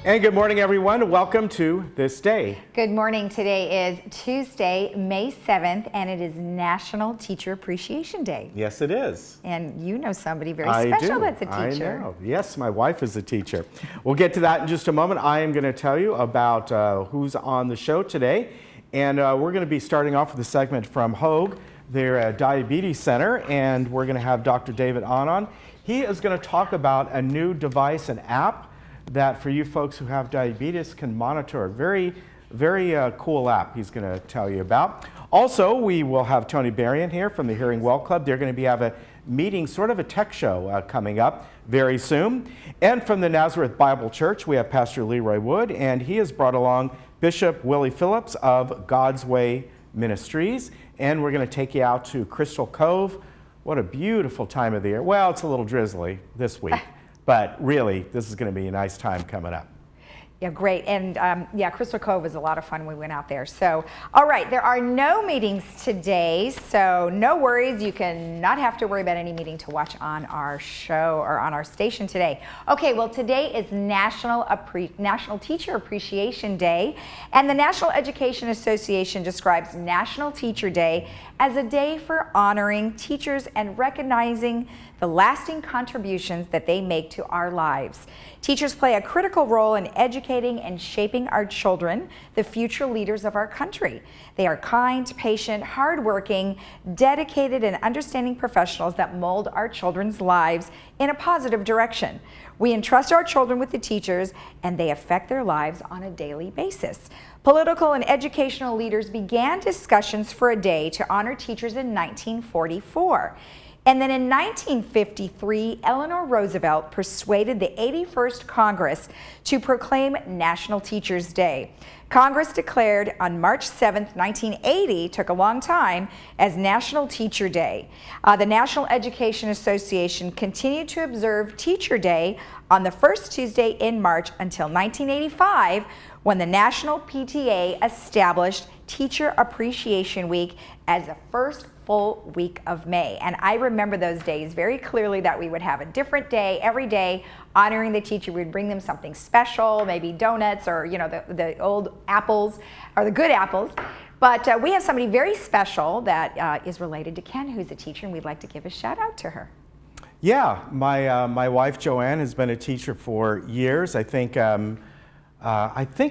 And good morning, everyone. Welcome to This Day. Good morning. Today is Tuesday, May 7th, and it is National Teacher Appreciation Day. Yes, it is. And you know somebody very special that's a teacher. I know. Yes, my wife is a teacher. We'll get to that in just a moment. I am going to tell you about who's on the show today. And we're going to be starting off with a segment from Hoag, their diabetes center, and we're going to have Dr. David on. He is going to talk about a new device, an app, that for you folks who have diabetes can monitor. Very cool app he's going to tell you about. Also, we will have Tony Berrien here from the Hearing Well Club. They're going to have a meeting, sort of a tech show coming up very soon. And from the Nazareth Bible Church, we have Pastor Leroy Wood, and he has brought along Bishop Willie Phillips of God's Way Ministries. And we're going to take you out to Crystal Cove. What a beautiful time of the year. Well, it's a little drizzly this week. But really, this is going to be a nice time coming up. Yeah, great. And yeah, Crystal Cove was a lot of fun when we went out there. So, all right, there are no meetings today, so no worries. You can not have to worry about any meeting to watch on our show or on our station today. Okay, well, today is National Teacher Appreciation Day, and the National Education Association describes National Teacher Day as a day for honoring teachers and recognizing the lasting contributions that they make to our lives. Teachers play a critical role in educating and shaping our children, the future leaders of our country. They are kind, patient, hardworking, dedicated, and understanding professionals that mold our children's lives in a positive direction. We entrust our children with the teachers, and they affect their lives on a daily basis. Political and educational leaders began discussions for a day to honor teachers in 1944. And then in 1953, Eleanor Roosevelt persuaded the 81st Congress to proclaim National Teachers Day. Congress declared on March 7th, 1980, took a long time, as National Teacher Day. The National Education Association continued to observe Teacher Day on the first Tuesday in March until 1985, when the National PTA established Teacher Appreciation Week as the first full week of May. And I remember those days very clearly, that we would have a different day every day honoring the teacher. We'd bring them something special, maybe donuts or, you know, the old apples or the good apples. But we have somebody very special that is related to Ken, who's a teacher, and we'd like to give a shout out to her. Yeah, my wife Joanne has been a teacher for years. I think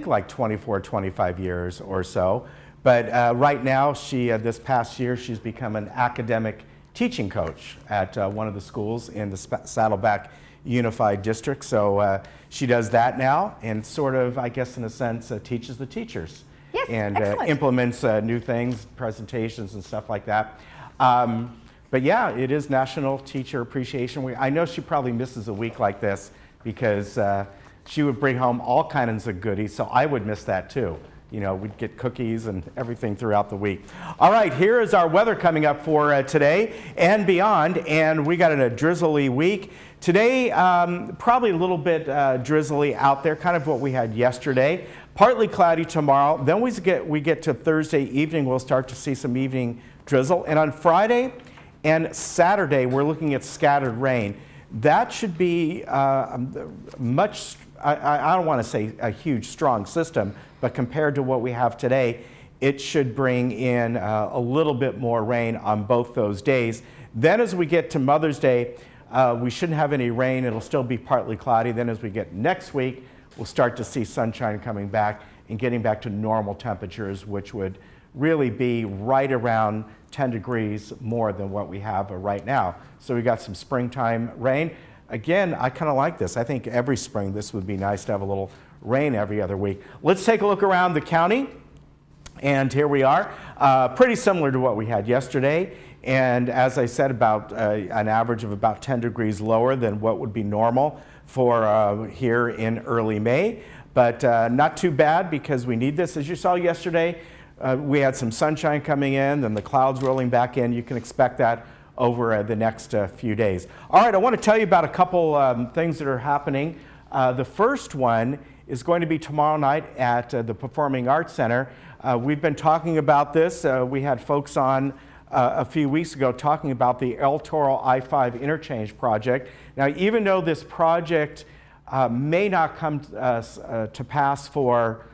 like 24, 25 years or so. But right now, this past year, she's become an academic teaching coach at one of the schools in the Saddleback Unified District. So she does that now, and sort of, I guess in a sense, teaches the teachers. Yes, and implements new things, presentations and stuff like that. But yeah, it is National Teacher Appreciation Week. I know she probably misses a week like this because she would bring home all kinds of goodies, so I would miss that too. You know, we'd get cookies and everything throughout the week. All right, here is our weather coming up for today and beyond, and we got a drizzly week. Today, probably a little bit drizzly out there, kind of what we had yesterday. Partly cloudy tomorrow. Then we get to Thursday evening, we'll start to see some evening drizzle. And on Friday and Saturday, we're looking at scattered rain. That should be much, I don't want to say a huge, strong system, but compared to what we have today, it should bring in a little bit more rain on both those days. Then as we get to Mother's Day, we shouldn't have any rain. It'll still be partly cloudy. Then as we get next week, we'll start to see sunshine coming back and getting back to normal temperatures, which would really be right around 10 degrees more than what we have right now. So we got some springtime rain. Again, I kind of like this. I think every spring this would be nice to have a little rain every other week. Let's take a look around the county. And here we are, pretty similar to what we had yesterday. And as I said, about an average of about 10 degrees lower than what would be normal for here in early May. But not too bad, because we need this. As you saw yesterday, we had some sunshine coming in, then the clouds rolling back in. You can expect that over the next few days. All right, I want to tell you about a couple things that are happening. The first one is going to be tomorrow night at the Performing Arts Center. We've been talking about this. We had folks on a few weeks ago talking about the El Toro I-5 interchange project. Now, even though this project may not come to pass for,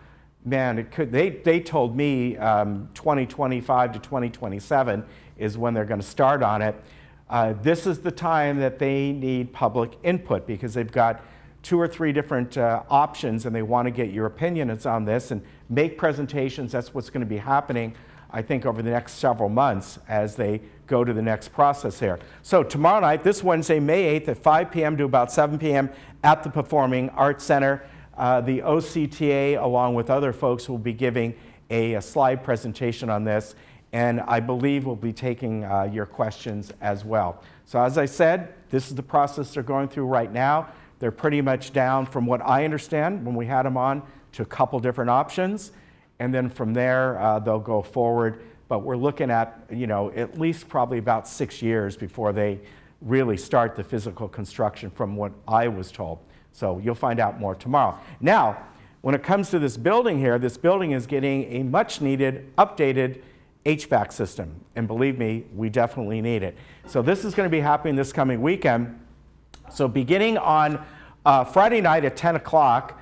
man, it could. They told me 2025 to 2027 is when they're going to start on it. This is the time that they need public input because they've got 2 or 3 different options and they want to get your opinions on this and make presentations. That's what's going to be happening, I think, over the next several months as they go to the next process here. So tomorrow night, this Wednesday, May 8th at 5 p.m. to about 7 p.m. at the Performing Arts Center, the OCTA, along with other folks, will be giving a slide presentation on this, and I believe we'll be taking your questions as well. So as I said, this is the process they're going through right now. They're pretty much down, from what I understand, when we had them on, to a couple different options, and then from there they'll go forward. But we're looking at, at least probably about 6 years before they really start the physical construction, from what I was told. So you'll find out more tomorrow. Now, when it comes to this building here, this building is getting a much needed, updated HVAC system. And believe me, we definitely need it. So this is going to be happening this coming weekend. So beginning on Friday night at 10 o'clock,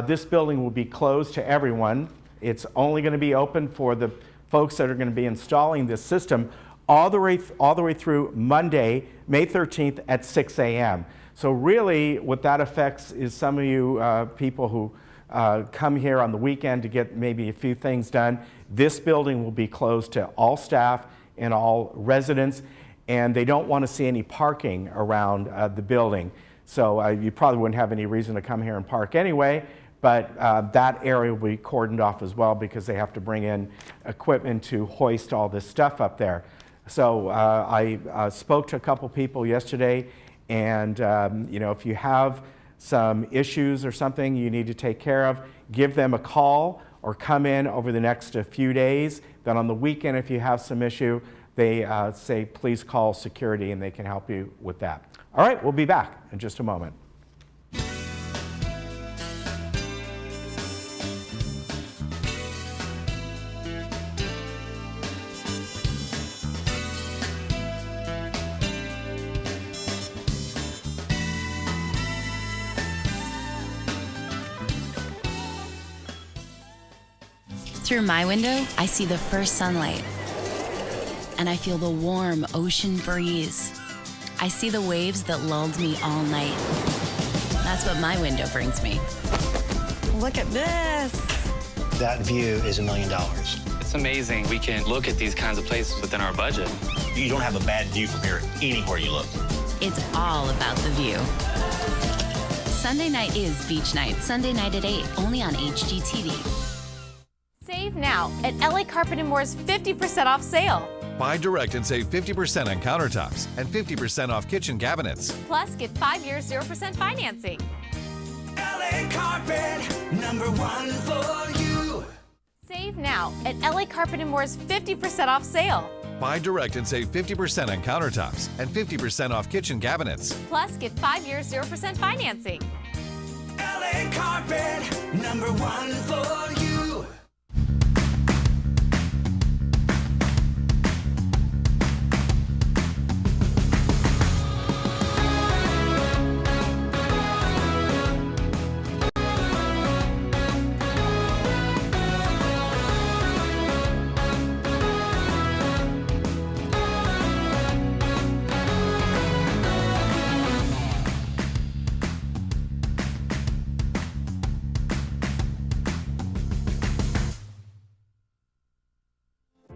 this building will be closed to everyone. It's only going to be open for the folks that are going to be installing this system all the way through Monday, May 13th at 6 a.m. So really what that affects is some of you people who come here on the weekend to get maybe a few things done. This building will be closed to all staff and all residents, and they don't want to see any parking around the building. So you probably wouldn't have any reason to come here and park anyway, but that area will be cordoned off as well because they have to bring in equipment to hoist all this stuff up there. So I spoke to a couple people yesterday, and if you have some issues or something you need to take care of, give them a call or come in over the next few days. Then on the weekend, if you have some issue, they say, please call security and they can help you with that. All right, we'll be back in just a moment. Through my window, I see the first sunlight, and I feel the warm ocean breeze. I see the waves that lulled me all night. That's what my window brings me. Look at this. That view is $1 million. It's amazing. We can look at these kinds of places within our budget. You don't have a bad view from here anywhere you look. It's all about the view. Sunday night is beach night. Sunday night at 8, only on HGTV. Save now at LA Carpet & More's 50% off sale. Buy direct and save 50% on countertops and 50% off kitchen cabinets. Plus, get 5 years 0% financing. LA Carpet, #1 for you. Save now at LA Carpet & More's 50% off sale. Buy direct and save 50% on countertops and 50% off kitchen cabinets. Plus, get 5 years 0% financing. LA Carpet, #1 for you.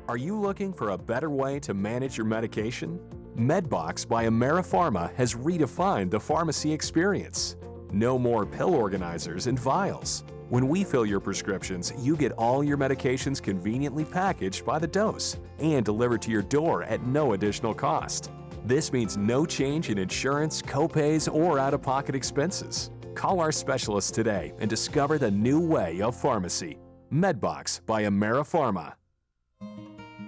Are you looking for a better way to manage your medication? MedBox by AmeriPharma has redefined the pharmacy experience. No more pill organizers and vials. When we fill your prescriptions, you get all your medications conveniently packaged by the dose and delivered to your door at no additional cost. This means no change in insurance, copays, or out-of-pocket expenses. Call our specialists today and discover the new way of pharmacy. MedBox by AmeriPharma.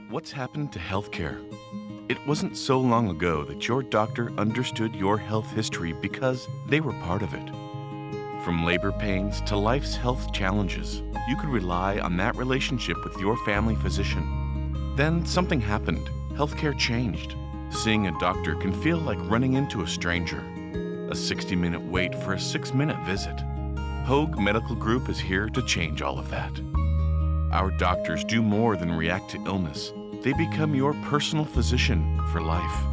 What's happened to healthcare? It wasn't so long ago that your doctor understood your health history because they were part of it. From labor pains to life's health challenges, you could rely on that relationship with your family physician. Then something happened. Healthcare changed. Seeing a doctor can feel like running into a stranger. a 60-minute wait for a 6-minute visit. Hoag Medical Group is here to change all of that. Our doctors do more than react to illness. They become your personal physician for life.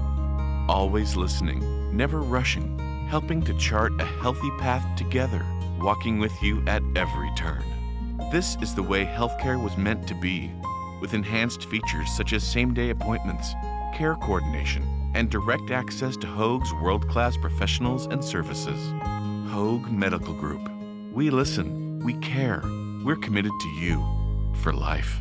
Always listening, never rushing, helping to chart a healthy path together, walking with you at every turn. This is the way healthcare was meant to be, with enhanced features such as same-day appointments, care coordination, and direct access to Hoag's world-class professionals and services. Hoag Medical Group. We listen, we care, we're committed to you for life.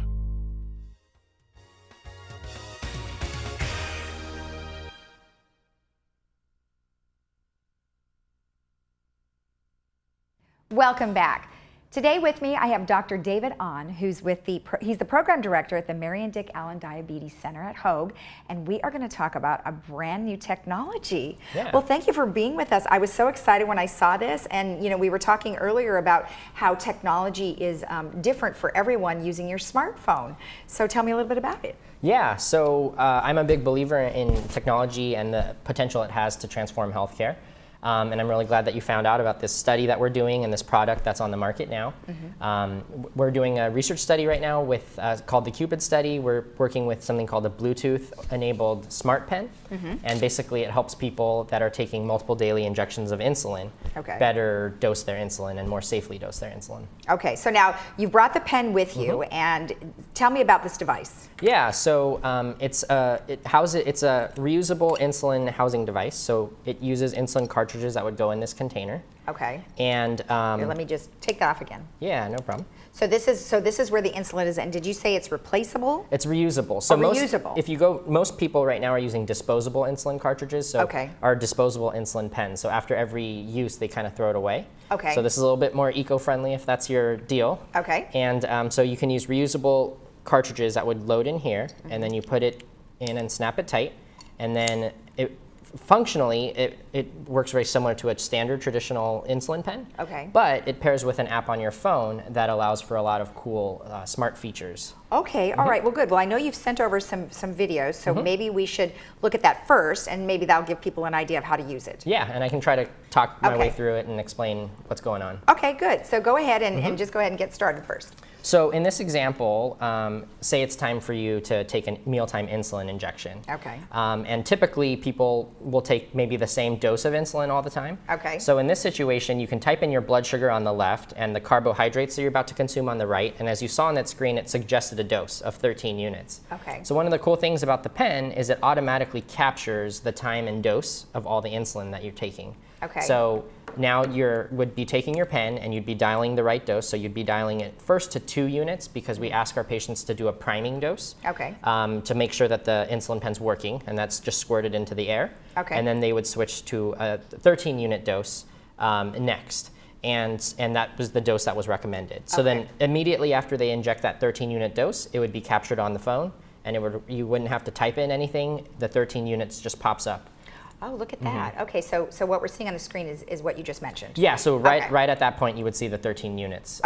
Welcome back. Today with me, I have Dr. David Ahn, who's he's the program director at the Mary and Dick Allen Diabetes Center at Hoag, and we are going to talk about a brand new technology. Yeah. Well, thank you for being with us. I was so excited when I saw this, and we were talking earlier about how technology is different for everyone using your smartphone. So tell me a little bit about it. Yeah, so I'm a big believer in technology and the potential it has to transform healthcare. And I'm really glad that you found out about this study that we're doing and this product that's on the market now. We're doing a research study right now with called the Cupid study. We're working with something called a Bluetooth-enabled smart pen. And basically it helps people that are taking multiple daily injections of insulin better dose their insulin and more safely dose their insulin. Okay, so now you brought the pen with you, and tell me about this device. Yeah, so it's a reusable insulin housing device. So it uses insulin cartridges that would go in this container. Okay. And here, let me just take that off again. Yeah, no problem. So this is where the insulin is, and did you say it's replaceable? It's reusable. So most people right now are using disposable insulin cartridges. So our disposable insulin pens. So after every use, they kind of throw it away. Okay. So this is a little bit more eco-friendly if that's your deal. Okay. And so you can use reusable cartridges that would load in here, and then you put it in and snap it tight, and then functionally, it works very similar to a standard traditional insulin pen. Okay. But it pairs with an app on your phone that allows for a lot of cool smart features. Okay, all right, well good. Well, I know you've sent over some videos, so maybe we should look at that first, and maybe that'll give people an idea of how to use it. Yeah, and I can try to talk my way through it and explain what's going on. Okay, good. So go ahead and just go ahead and get started first. So in this example, say it's time for you to take a mealtime insulin injection. Okay. And typically people will take maybe the same dose of insulin all the time. Okay. So in this situation, you can type in your blood sugar on the left and the carbohydrates that you're about to consume on the right. And as you saw on that screen, it suggested a dose of 13 units. Okay. So one of the cool things about the pen is it automatically captures the time and dose of all the insulin that you're taking. Okay. So now you would be taking your pen and you'd be dialing the right dose. So you'd be dialing it first to 2 units because we ask our patients to do a priming dose. Okay. To make sure that the insulin pen's working, and that's just squirted into the air. Okay. And then they would switch to a 13-unit dose next. And that was the dose that was recommended. So then immediately after they inject that 13-unit dose, it would be captured on the phone, and you wouldn't have to type in anything. The 13 units just pops up. Oh, look at that. Okay, so what we're seeing on the screen is what you just mentioned. Yeah, so right at that point, you would see the 13 units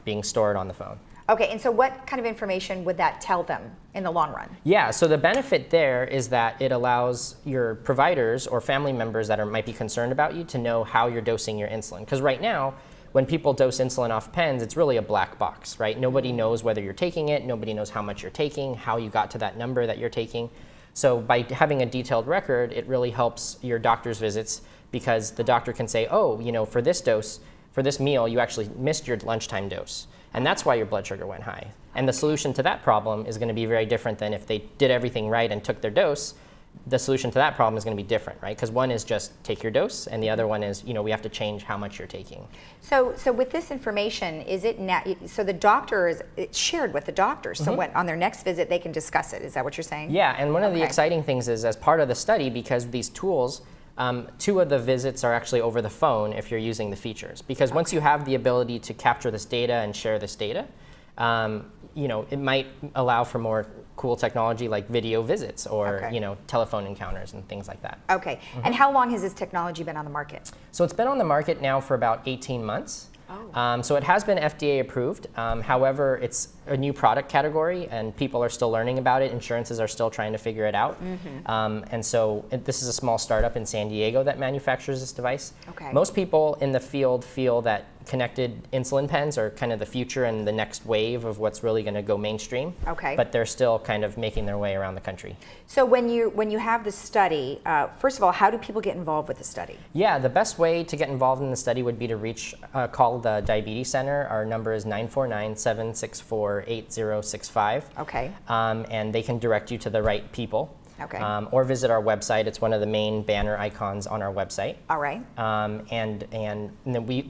being stored on the phone. Okay, and so what kind of information would that tell them in the long run? Yeah, so the benefit there is that it allows your providers or family members that might be concerned about you to know how you're dosing your insulin. Because right now, when people dose insulin off pens, it's really a black box, right? Nobody knows whether you're taking it, nobody knows how much you're taking, how you got to that number that you're taking. So by having a detailed record, it really helps your doctor's visits because the doctor can say, oh, for this dose, for this meal, you actually missed your lunchtime dose. And that's why your blood sugar went high. And the solution to that problem is going to be very different than if they did everything right and took their dose. The solution to that problem is going to be different, right? Because one is just take your dose, and the other one is, we have to change how much you're taking. So with this information, is it so the doctor it's shared with the doctor? So when on their next visit they can discuss it. Is that what you're saying? Yeah, and one of the exciting things is as part of the study, because these tools, 2 of the visits are actually over the phone if you're using the features. Because once you have the ability to capture this data and share this data, it might allow for more cool technology like video visits or telephone encounters and things like that. Okay, and how long has this technology been on the market? So it's been on the market now for about 18 months. So it has been FDA approved. However, it's a new product category, and people are still learning about it. Insurances are still trying to figure it out. And so this is a small startup in San Diego that manufactures this device. Okay. Most people in the field feel that connected insulin pens are kind of the future and the next wave of what's really going to go mainstream. Okay. But they're still kind of making their way around the country. So when you have the study, first of all, how do people get involved with the study? Yeah, the best way to get involved in the study would be to call the Diabetes Center. Our number is 949-764-8065. Okay. And they can direct you to the right people. Okay. Or visit our website. It's one of the main banner icons on our website. All right. And then we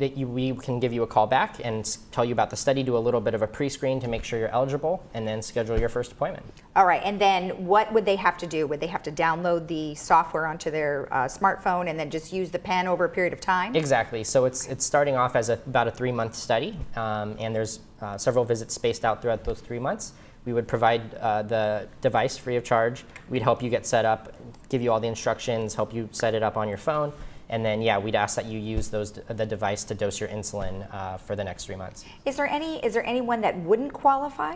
can give you a call back and tell you about the study, do a little bit of a pre-screen to make sure you're eligible, and then schedule your first appointment. All right. And then what would they have to do? Would they have to download the software onto their smartphone and then just use the pen over a period of time? Exactly. So it's starting off as about a 3-month study, and there's several visits spaced out throughout those 3 months. We would provide the device free of charge. We'd help you get set up, give you all the instructions, help you set it up on your phone, and then we'd ask that you use the device to dose your insulin for the next 3 months. Is there anyone that wouldn't qualify?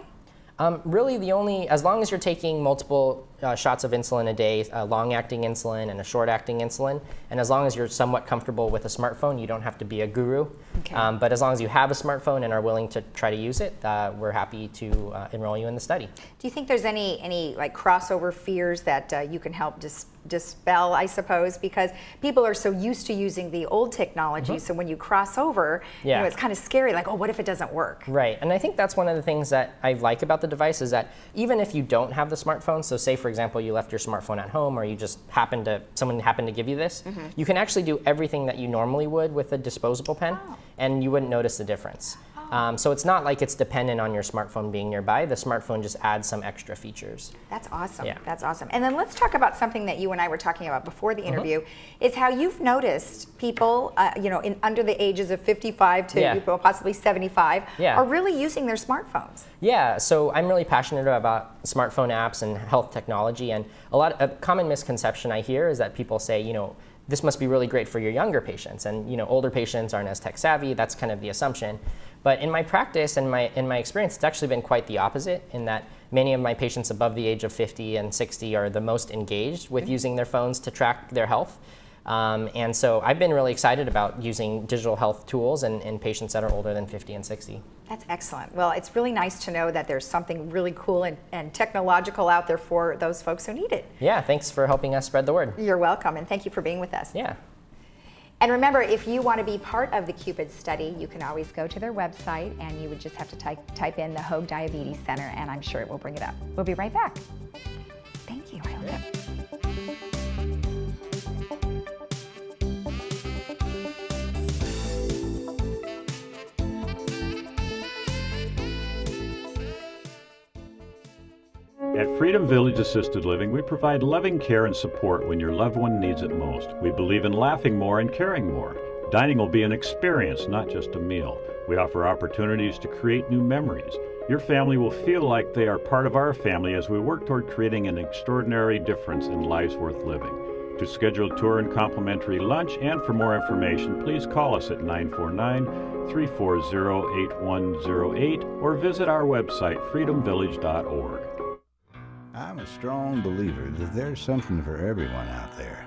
Really, as long as you're taking multiple shots of insulin a day, a long-acting insulin and a short-acting insulin, and as long as you're somewhat comfortable with a smartphone, you don't have to be a guru. Okay. But as long as you have a smartphone and are willing to try to use it, we're happy to enroll you in the study. Do you think there's any like crossover fears that you can help dispel, I suppose, because people are so used to using the old technology, so when you cross over, it's kind of scary, like, oh, what if it doesn't work? Right, and I think that's one of the things that I like about the device is that even if you don't have the smartphone, so say for example you left your smartphone at home or you just someone happened to give you this, you can actually do everything that you normally would with a disposable pen, and you wouldn't notice the difference. So it's not like it's dependent on your smartphone being nearby. The smartphone just adds some extra features. That's awesome. Yeah. That's awesome. And then let's talk about something that you and I were talking about before the interview, is how you've noticed people, under the ages of 55 to possibly 75, are really using their smartphones. Yeah, so I'm really passionate about smartphone apps and health technology, and a common misconception I hear is that people say, this must be really great for your younger patients, and older patients aren't as tech savvy. That's kind of the assumption. But in my practice and in my experience, it's actually been quite the opposite, in that many of my patients above the age of 50 and 60 are the most engaged with using their phones to track their health. And so I've been really excited about using digital health tools in patients that are older than 50 and 60. That's excellent. Well, it's really nice to know that there's something really cool and technological out there for those folks who need it. Yeah, thanks for helping us spread the word. You're welcome, and thank you for being with us. Yeah. And remember, if you want to be part of the Cupid study, you can always go to their website, and you would just have to type in the Hoag Diabetes Center, and I'm sure it will bring it up. We'll be right back. Thank you. At Freedom Village Assisted Living, we provide loving care and support when your loved one needs it most. We believe in laughing more and caring more. Dining will be an experience, not just a meal. We offer opportunities to create new memories. Your family will feel like they are part of our family as we work toward creating an extraordinary difference in lives worth living. To schedule a tour and complimentary lunch, and for more information, please call us at 949-340-8108 or visit our website, freedomvillage.org. I'm a strong believer that there's something for everyone out there.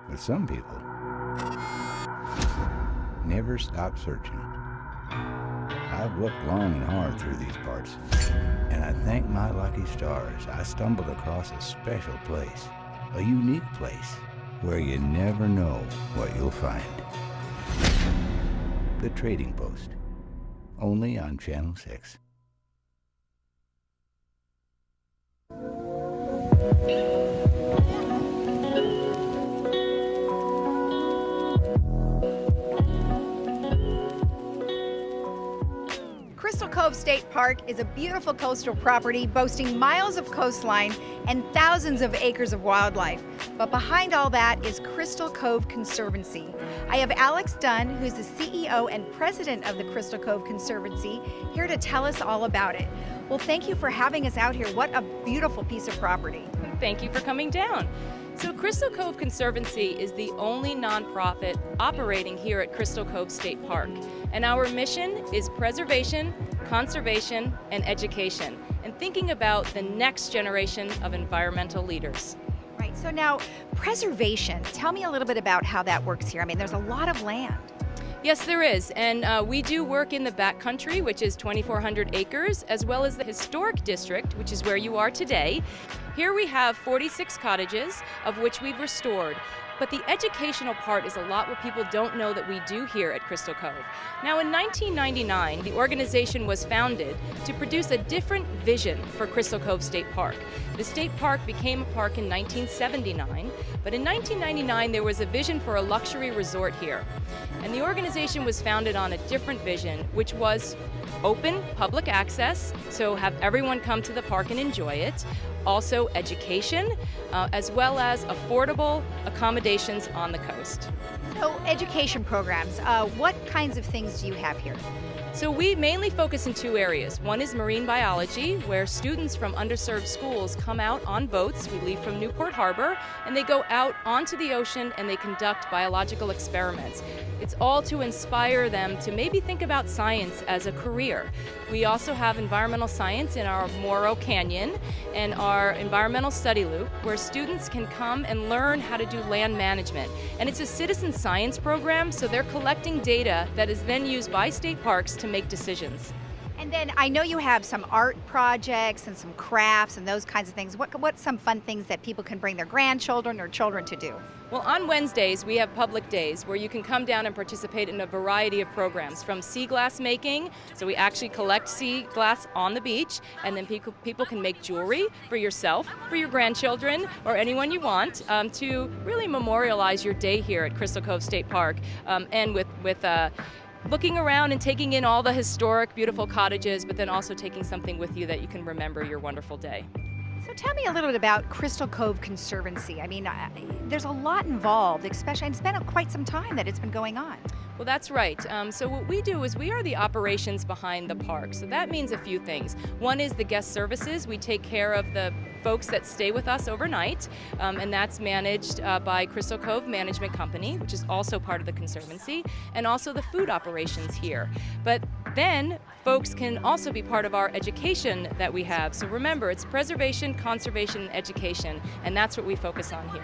But some people never stop searching. I've looked long and hard through these parts, and I thank my lucky stars I stumbled across a special place, a unique place, where you never know what you'll find. The Trading Post, only on Channel 6. Crystal Cove State Park is a beautiful coastal property boasting miles of coastline and thousands of acres of wildlife. But behind all that is Crystal Cove Conservancy. I have Alex Dunn, who's the CEO and president of the Crystal Cove Conservancy, here to tell us all about it. Well, thank you for having us out here. What a beautiful piece of property. Thank you for coming down. So Crystal Cove Conservancy is the only nonprofit operating here at Crystal Cove State Park. And our mission is preservation, conservation, and education, and thinking about the next generation of environmental leaders. Right, so now preservation, tell me a little bit about how that works here. I mean, there's a lot of land. Yes, there is, and we do work in the backcountry, which is 2,400 acres, as well as the historic district, which is where you are today. Here we have 46 cottages, of which we've restored. But the educational part is a lot what people don't know that we do here at Crystal Cove. Now, in 1999, the organization was founded to produce a different vision for Crystal Cove State Park. The state park became a park in 1979, but in 1999 there was a vision for a luxury resort here. And the organization was founded on a different vision, which was open public access, so have everyone come to the park and enjoy it. Also education, as well as affordable accommodations on the coast. So education programs, what kinds of things do you have here? So we mainly focus in two areas. One is marine biology, where students from underserved schools come out on boats. We leave from Newport Harbor, and they go out onto the ocean and they conduct biological experiments. It's all to inspire them to maybe think about science as a career. We also have environmental science in our Morro Canyon and our environmental study loop, where students can come and learn how to do land management. And it's a citizen science program, so they're collecting data that is then used by state parks to make decisions. And then I know you have some art projects and some crafts and those kinds of things. What's some fun things that people can bring their grandchildren or children to do? Well, on Wednesdays, we have public days where you can come down and participate in a variety of programs, from sea glass making, so we actually collect sea glass on the beach, and then people can make jewelry for yourself, for your grandchildren, or anyone you want, to really memorialize your day here at Crystal Cove State Park, and with looking around and taking in all the historic, beautiful cottages, but then also taking something with you that you can remember your wonderful day. So tell me a little bit about Crystal Cove Conservancy. I mean, there's a lot involved, especially, and it's been quite some time that it's been going on. Well, that's right. So what we do is we are the operations behind the park. So that means a few things. One is the guest services. We take care of the folks that stay with us overnight, and that's managed by Crystal Cove Management Company, which is also part of the Conservancy, and also the food operations here. But then folks can also be part of our education that we have. So remember, it's preservation, conservation, and education, and that's what we focus on here.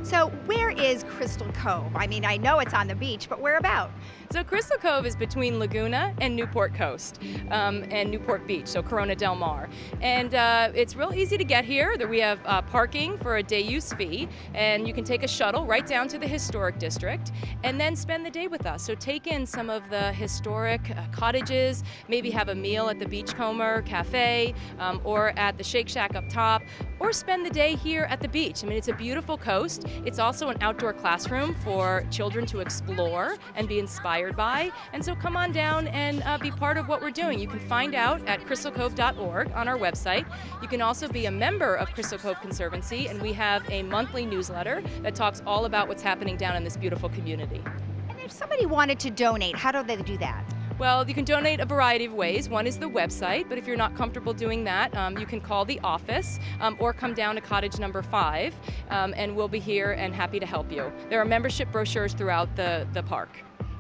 So where is Crystal Cove? I mean, I know it's on the beach, but where about? So Crystal Cove is between Laguna and Newport Coast, and Newport Beach, so Corona Del Mar. And it's real easy to get here. We have parking for a day use fee, and you can take a shuttle right down to the historic district and then spend the day with us. So take in some of the historic cottages, maybe have a meal at the Beachcomber Cafe, or at the Shake Shack up top, or spend the day here at the beach. I mean, it's a beautiful coast. It's also an outdoor classroom for children to explore and be inspired by. And so come on down and be part of what we're doing. You can find out at crystalcove.org on our website. You can also be a member of Crystal Cove Conservancy, and we have a monthly newsletter that talks all about what's happening down in this beautiful community. And if somebody wanted to donate, how do they do that? Well, you can donate a variety of ways. One is the website, but if you're not comfortable doing that, you can call the office or come down to cottage number 5, and we'll be here and happy to help you. There are membership brochures throughout the park.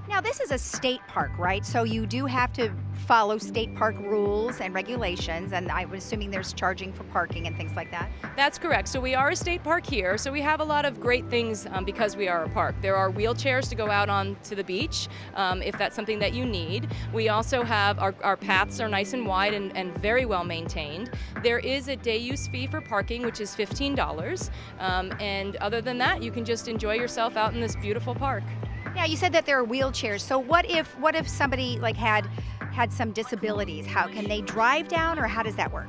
Now, this is a state park, right? So you do have to follow state park rules and regulations, and I'm assuming there's charging for parking and things like that? That's correct. So we are a state park here, so we have a lot of great things because we are a park. There are wheelchairs to go out onto the beach if that's something that you need. We also have, our paths are nice and wide and very well maintained. There is a day use fee for parking, which is $15, and other than that, you can just enjoy yourself out in this beautiful park. Now, you said that there are wheelchairs. So what if somebody like had some disabilities? How can they drive down, or how does that work?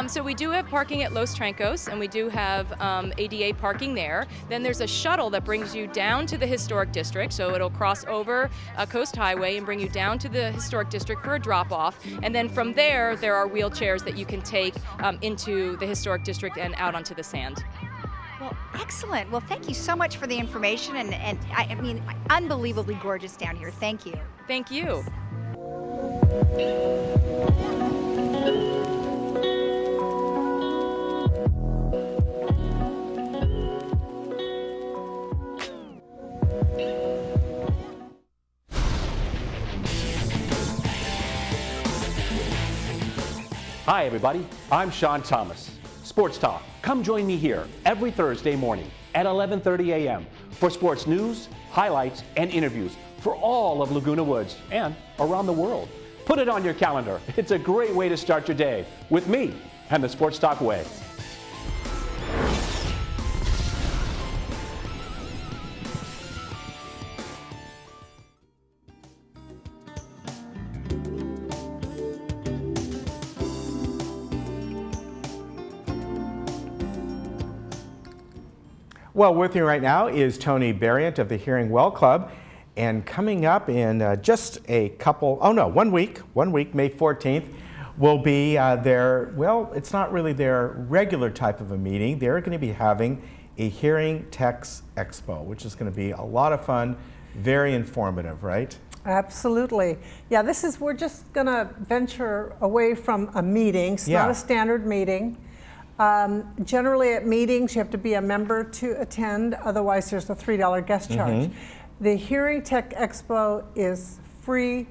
So we do have parking at Los Trancos, and we do have ADA parking there. Then there's a shuttle that brings you down to the historic district, so it'll cross over Coast Highway and bring you down to the historic district for a drop-off. And then from there are wheelchairs that you can take into the historic district and out onto the sand. Well, excellent. Well, thank you so much for the information, and I mean, unbelievably gorgeous down here. Thank you. Thank you. Hi, everybody. I'm Sean Thomas. Sports Talk. Come join me here every Thursday morning at 11:30 a.m. for sports news, highlights, and interviews for all of Laguna Woods and around the world. Put it on your calendar. It's a great way to start your day with me and the Sports Talk way. Well, with me right now is Tony Barriant of the Hearing Well Club. And coming up in just a couple, 1 week, May 14th, will be it's not really their regular type of a meeting. They're going to be having a Hearing Techs Expo, which is going to be a lot of fun, very informative, right? Absolutely. Yeah, we're just going to venture away from a meeting. It's not a standard meeting. Generally at meetings, you have to be a member to attend, otherwise there's a $3 guest charge. The Hearing Tech Expo is free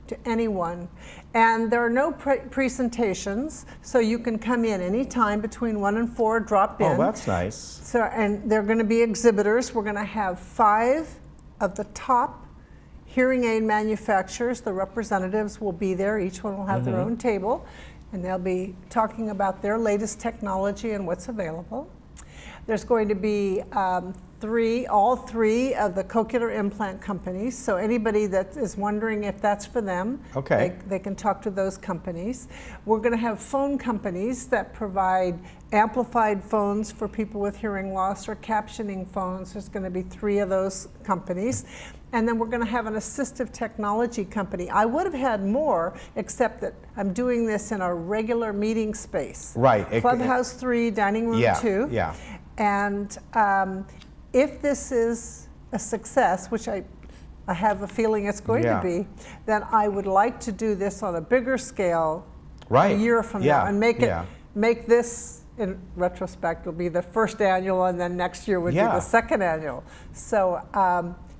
to anyone, and there are no presentations, so you can come in anytime between 1 and 4, drop in. Oh, that's nice. So, and they're going to be exhibitors. We're going to have 5 of the top hearing aid manufacturers. The representatives will be there. Each one will have their own table, and they'll be talking about their latest technology and what's available. There's going to be all three of the cochlear implant companies. So anybody that is wondering if that's for them, they can talk to those companies. We're going to have phone companies that provide amplified phones for people with hearing loss or captioning phones. There's going to be 3 of those companies. And then we're going to have an assistive technology company. I would have had more, except that I'm doing this in a regular meeting space. Right. Clubhouse 3, dining room 2. Yeah. And if this is a success, which I have a feeling it's going to be, then I would like to do this on a bigger scale a year from now and make this, in retrospect, will be the first annual, and then next year would be the second annual. So,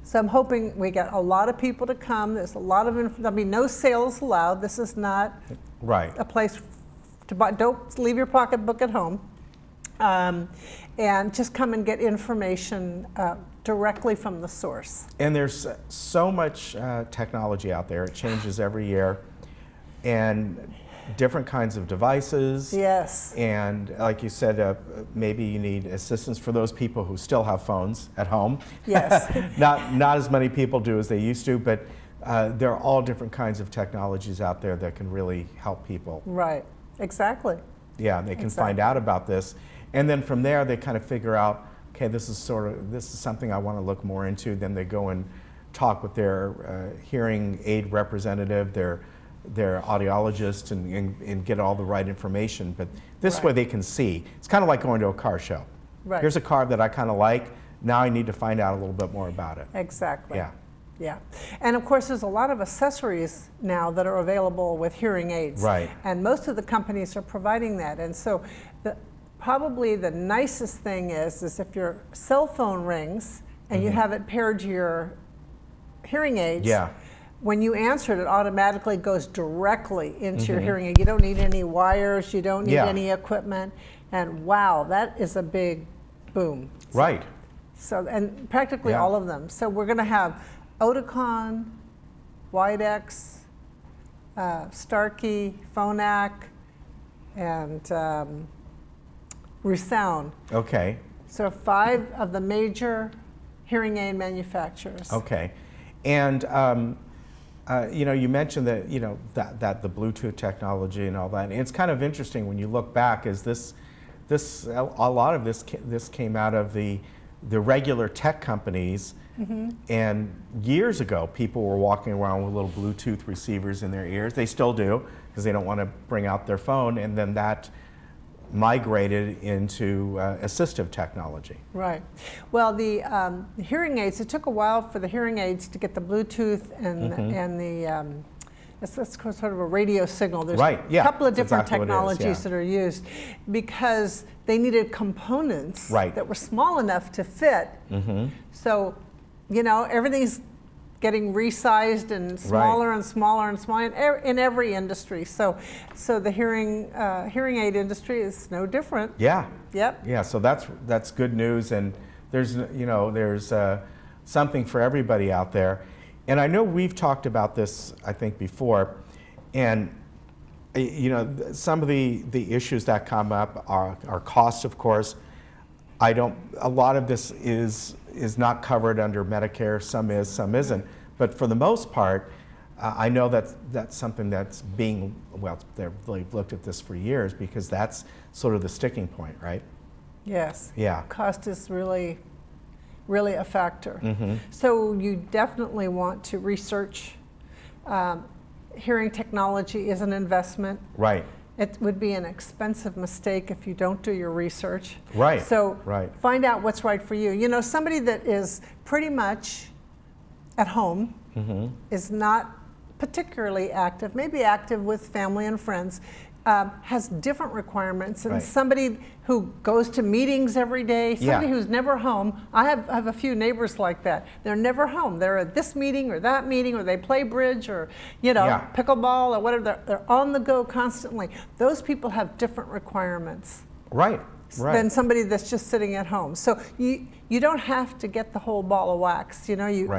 so I'm hoping we get a lot of people to come. There's a lot of, there'll be no sales allowed. This is not a place to buy. Don't leave your pocketbook at home. And just come and get information directly from the source. And there's so much technology out there. It changes every year. And different kinds of devices. Yes. And like you said, maybe you need assistance for those people who still have phones at home. Yes. Not as many people do as they used to, but there are all different kinds of technologies out there that can really help people. Right. Exactly. Yeah, they can find out about this. And then from there, they kind of figure out, okay, this is something I want to look more into. Then they go and talk with their hearing aid representative, their audiologist, and get all the right information. But this way they can see. It's kind of like going to a car show. Right. Here's a car that I kind of like. Now I need to find out a little bit more about it. Exactly. Yeah. Yeah. And of course, there's a lot of accessories now that are available with hearing aids. Right. And most of the companies are providing that. And so probably the nicest thing is if your cell phone rings and you have it paired to your hearing aids, when you answer it, it automatically goes directly into your hearing aid. You don't need any wires, you don't need any equipment, and wow, that is a big boom. Right. So, and practically all of them. So we're going to have Oticon, Widex, Starkey, Phonak, and Resound. Okay. So 5 of the major hearing aid manufacturers. Okay. And you mentioned that that the Bluetooth technology and all that. And it's kind of interesting when you look back. Is a lot of this came out of the regular tech companies. And years ago, people were walking around with little Bluetooth receivers in their ears. They still do, because they don't want to bring out their phone. And then that migrated into assistive technology. Right. Well, the hearing aids, it took a while for the hearing aids to get the Bluetooth and the, it's sort of a radio signal. There's a couple of different technologies that are used because they needed components that were small enough to fit. So, everything's getting resized and smaller and smaller and smaller in every industry. So the hearing aid industry is no different. Yeah. Yep. Yeah. So that's good news, and there's something for everybody out there. And I know we've talked about this, I think, before, and some of the issues that come up are cost, of course. A lot of this is not covered under Medicare. Some is, some isn't. But for the most part, I know that's something that's being, well, they've looked at this for years, because that's sort of the sticking point, right? Yes. Yeah. Cost is really a factor. Mm-hmm. So you definitely want to research. Hearing technology is an investment. Right. It would be an expensive mistake if you don't do your research. Right. So right. Find out what's right for you. You know, somebody that is pretty much at home, mm-hmm. is not particularly active, maybe active with family and friends, has different requirements, and right. somebody who goes to meetings every day, somebody who's never home. I have a few neighbors like that. They're never home. They're at this meeting or that meeting, or they play bridge, or pickleball, or whatever. They're on the go constantly. Those people have different requirements. Right. Right. Than somebody that's just sitting at home. So you don't have to get the whole ball of wax. You know, you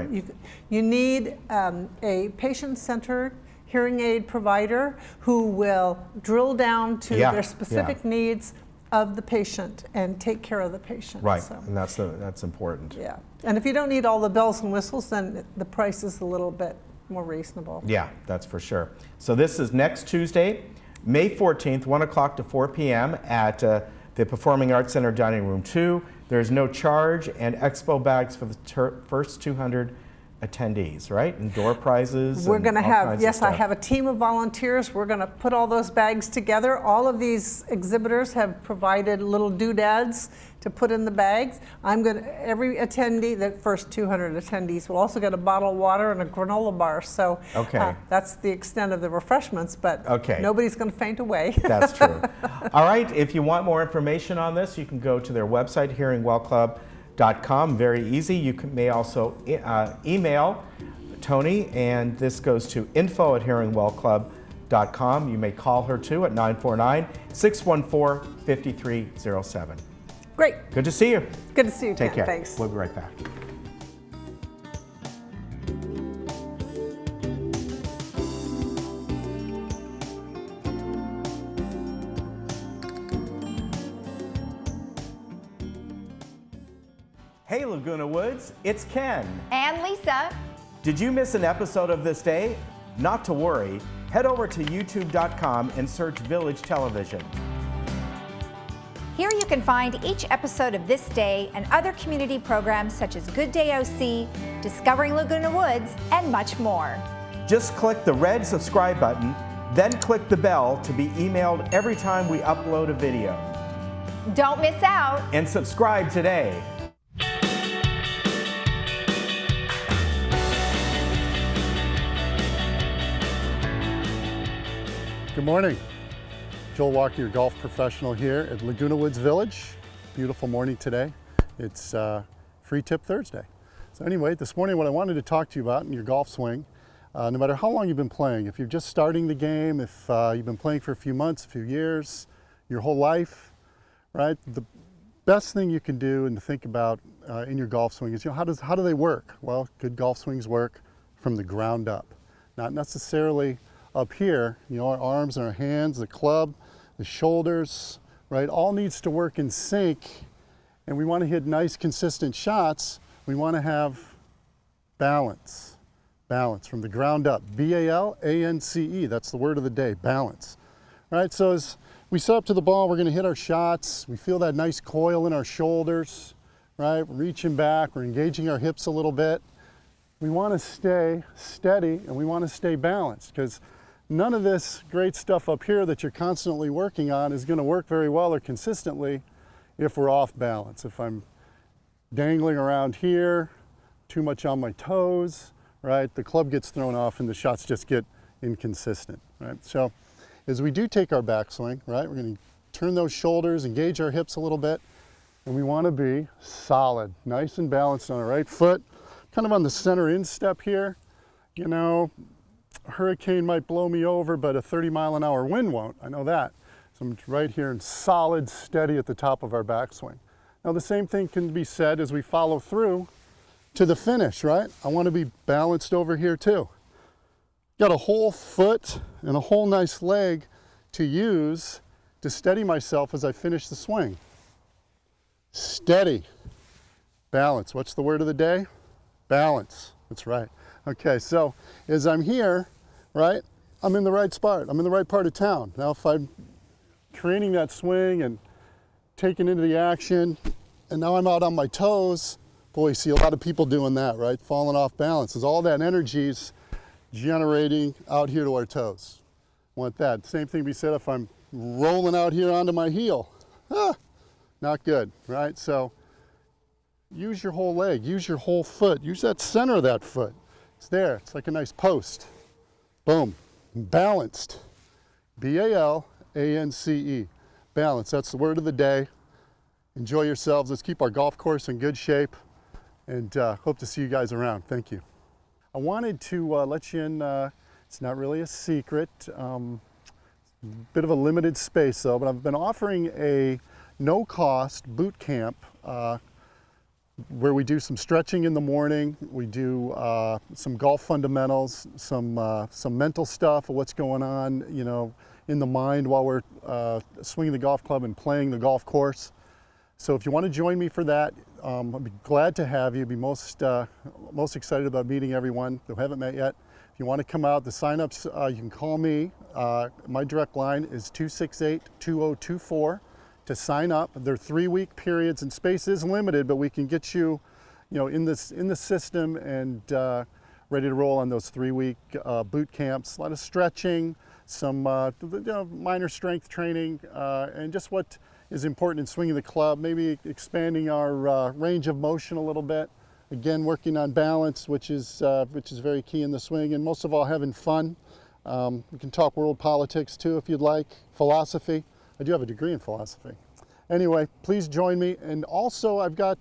need a patient-centered hearing aid provider who will drill down to their specific needs of the patient and take care of the patient. Right, so. and that's important. Yeah, and if you don't need all the bells and whistles, then the price is a little bit more reasonable. Yeah, that's for sure. So this is next Tuesday, May 14th, 1 o'clock to 4 p.m. at the Performing Arts Center Dining Room 2. There's no charge, and expo bags for the first 200 attendees, right? And door prizes. We're going to have, yes, I have a team of volunteers. We're going to put all those bags together. All of these exhibitors have provided little doodads to put in the bags. Every attendee, the first 200 attendees, will also get a bottle of water and a granola bar. So that's the extent of the refreshments, but nobody's going to faint away. That's true. All right, if you want more information on this, you can go to their website, hearingwellclub.com. Very easy. You may also email Tony, and this goes to info@hearingwellclub.com. You may call her too at 949-614-5307. Great. Good to see you. Good to see you, Take Ken. care. Thanks. We'll be right back. Hey Laguna Woods, it's Ken. And Lisa. Did you miss an episode of This Day? Not to worry. Head over to youtube.com and search Village Television. Here you can find each episode of This Day and other community programs such as Good Day OC, Discovering Laguna Woods, and much more. Just click the red subscribe button, then click the bell to be emailed every time we upload a video. Don't miss out. And subscribe today. Good morning. Joel Walker, your golf professional here at Laguna Woods Village. Beautiful morning today. It's Free Tip Thursday. So anyway, this morning what I wanted to talk to you about in your golf swing, no matter how long you've been playing, if you're just starting the game, if you've been playing for a few months, a few years, your whole life, right? The best thing you can do and to think about in your golf swing is, how do they work? Well, good golf swings work from the ground up, not necessarily up here. Our arms and our hands, the club, the shoulders, right, all needs to work in sync, and we want to hit nice consistent shots. We want to have balance from the ground up. B-A-L-A-N-C-E, that's the word of the day, balance. Right, so as we set up to the ball, we're going to hit our shots. We feel that nice coil in our shoulders, right? We're reaching back, we're engaging our hips a little bit. We want to stay steady and we want to stay balanced, because none of this great stuff up here that you're constantly working on is going to work very well or consistently if we're off balance. If I'm dangling around here, too much on my toes, right, the club gets thrown off and the shots just get inconsistent, right? So as we do take our backswing, right, we're going to turn those shoulders, engage our hips a little bit, and we want to be solid, nice and balanced on our right foot, kind of on the center instep here. You know, a hurricane might blow me over, but a 30-mile-an-hour wind won't. I know that. So I'm right here and solid, steady at the top of our backswing. Now the same thing can be said as we follow through to the finish, right? I want to be balanced over here too. Got a whole foot and a whole nice leg to use to steady myself as I finish the swing. Steady. Balance. What's the word of the day? Balance. That's right. Okay, so as I'm here, right, I'm in the right spot. I'm in the right part of town. Now if I'm creating that swing and taking into the action, and now I'm out on my toes, boy, you see a lot of people doing that, right? Falling off balance. As all that energy's generating out here to our toes. Want that. Same thing be said if I'm rolling out here onto my heel. Not good, right? So use your whole leg, use your whole foot, use that center of that foot. It's there, it's like a nice post. Boom, balanced. B-A-L-A-N-C-E, balance, that's the word of the day. Enjoy yourselves, let's keep our golf course in good shape, and hope to see you guys around. Thank you. I wanted to let you in, it's not really a secret, bit of a limited space though, but I've been offering a no-cost boot camp where we do some stretching in the morning, we do some golf fundamentals, some mental stuff of what's going on, you know, in the mind while we're swinging the golf club and playing the golf course. So if you want to join me for that, I'd be glad to have you. Be most excited about meeting everyone who haven't met yet. If you want to come out, the sign-ups, you can call me. My direct line is 268-2024 to sign up. They're 3-week periods, and space is limited, but we can get you, in the system and ready to roll on those 3-week boot camps. A lot of stretching, some minor strength training, and just what is important in swinging the club, maybe expanding our range of motion a little bit. Again, working on balance, which is very key in the swing, and most of all, having fun. We can talk world politics too, if you'd like, philosophy. I do have a degree in philosophy. Anyway, please join me. And also, I've got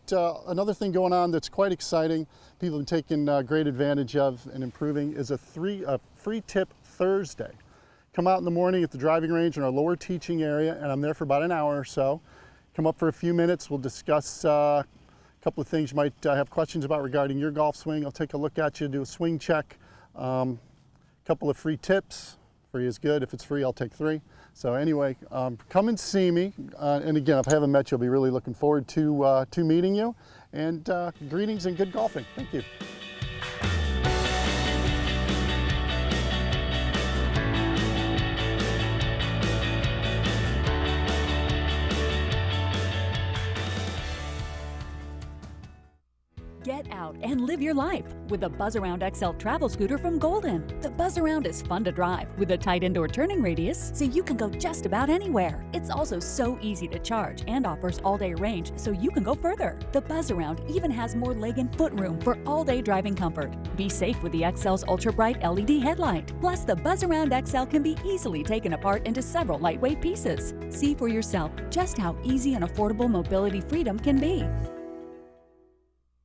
another thing going on that's quite exciting. People have taken great advantage of and improving is a free tip Thursday. Come out in the morning at the driving range in our lower teaching area, and I'm there for about an hour or so. Come up for a few minutes. We'll discuss a couple of things you might have questions about regarding your golf swing. I'll take a look at you, do a swing check. Couple of free tips. Free is good. If it's free, I'll take 3. So anyway, come and see me. And again, if I haven't met you, I'll be really looking forward to meeting you. And greetings and good golfing. Thank you. Get out and live your life with the Buzz Around XL travel scooter from Golden. The Buzz Around is fun to drive with a tight indoor turning radius so you can go just about anywhere. It's also so easy to charge and offers all-day range so you can go further. The Buzz Around even has more leg and foot room for all-day driving comfort. Be safe with the XL's ultra-bright LED headlight. Plus, the Buzz Around XL can be easily taken apart into several lightweight pieces. See for yourself just how easy and affordable mobility freedom can be.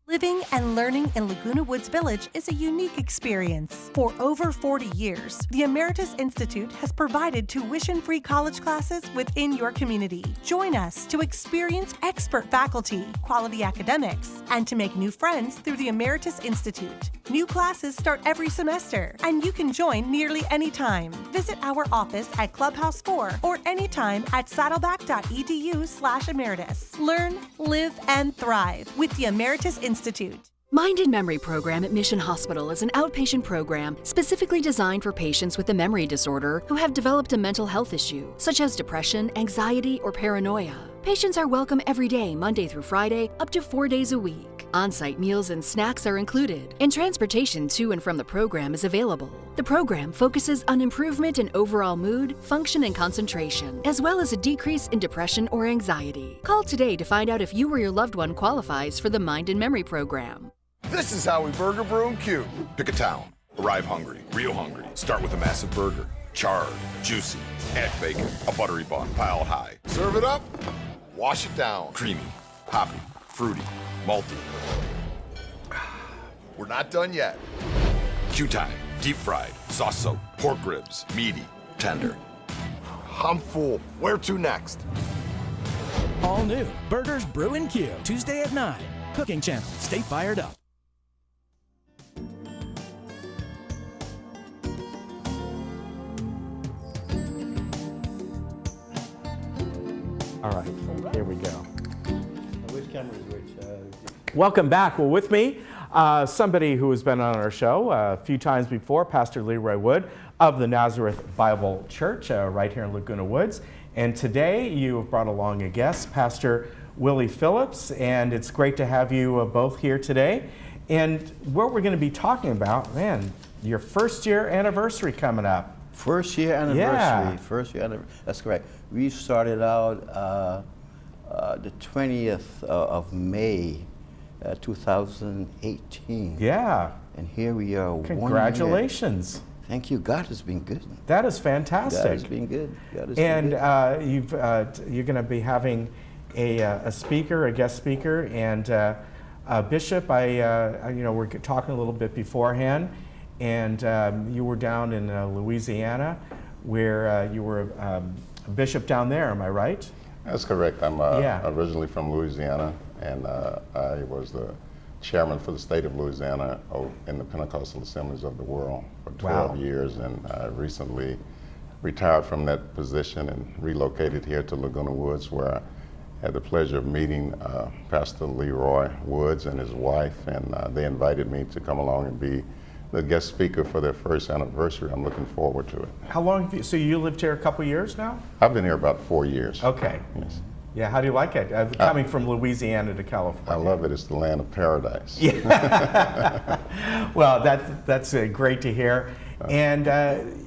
Living and learning in Laguna Woods Village is a unique experience. For over 40 years, the Emeritus Institute has provided tuition-free college classes within your community. Join us to experience expert faculty, quality academics, and to make new friends through the Emeritus Institute. New classes start every semester, and you can join nearly any time. Visit our office at Clubhouse 4 or anytime at saddleback.edu/emeritus. Learn, live, and thrive with the Emeritus Institute. Mind and Memory Program at Mission Hospital is an outpatient program specifically designed for patients with a memory disorder who have developed a mental health issue, such as depression, anxiety, or paranoia. Patients are welcome every day, Monday through Friday, up to 4 days a week. On-site meals and snacks are included, and transportation to and from the program is available. The program focuses on improvement in overall mood, function, and concentration, as well as a decrease in depression or anxiety. Call today to find out if you or your loved one qualifies for the Mind and Memory Program. This is how we burger, brew, and cue. Pick a town. Arrive hungry, real hungry. Start with a massive burger. Charred, juicy. Add bacon, a buttery bun, piled high. Serve it up. Wash it down. Creamy, hoppy, fruity, malty. we're not done yet. Q-time, deep fried, sauce soaked, pork ribs, meaty, tender. I'm full. Where to next? All new Burgers Brew and Q, Tuesday at 9. Cooking Channel. Stay fired up. All right, here we go. Which camera is which? Welcome back. Well, with me, somebody who has been on our show a few times before, Pastor Leroy Wood of the Nazareth Bible Church right here in Laguna Woods. And today you have brought along a guest, Pastor Willie Phillips, and it's great to have you both here today. And what we're going to be talking about, man, your first year anniversary coming up. First year anniversary. Yeah. First year anniversary. That's correct. We started out the 20th of May, 2018. Yeah. And here we are. Congratulations. 1 year. Thank you. God has been good. That is fantastic. God has been good. God has and been good. You're going to be having a speaker, a guest speaker, and Bishop. We're talking a little bit beforehand, and you were down in Louisiana, where you were a bishop down there. Am I right? That's correct. I'm originally from Louisiana, and I was the chairman for the state of Louisiana in the Pentecostal Assemblies of the World for 12 years, and I recently retired from that position and relocated here to Laguna Woods, where I had the pleasure of meeting Pastor Leroy Woods and his wife, and they invited me to come along and be the guest speaker for their first anniversary. I'm looking forward to it. How long so you lived here a couple years now? I've been here about 4 years. Okay. Yes. Yeah, how do you like it? Coming from Louisiana to California. I love it. It's the land of paradise. Yeah. Well, that's great to hear. And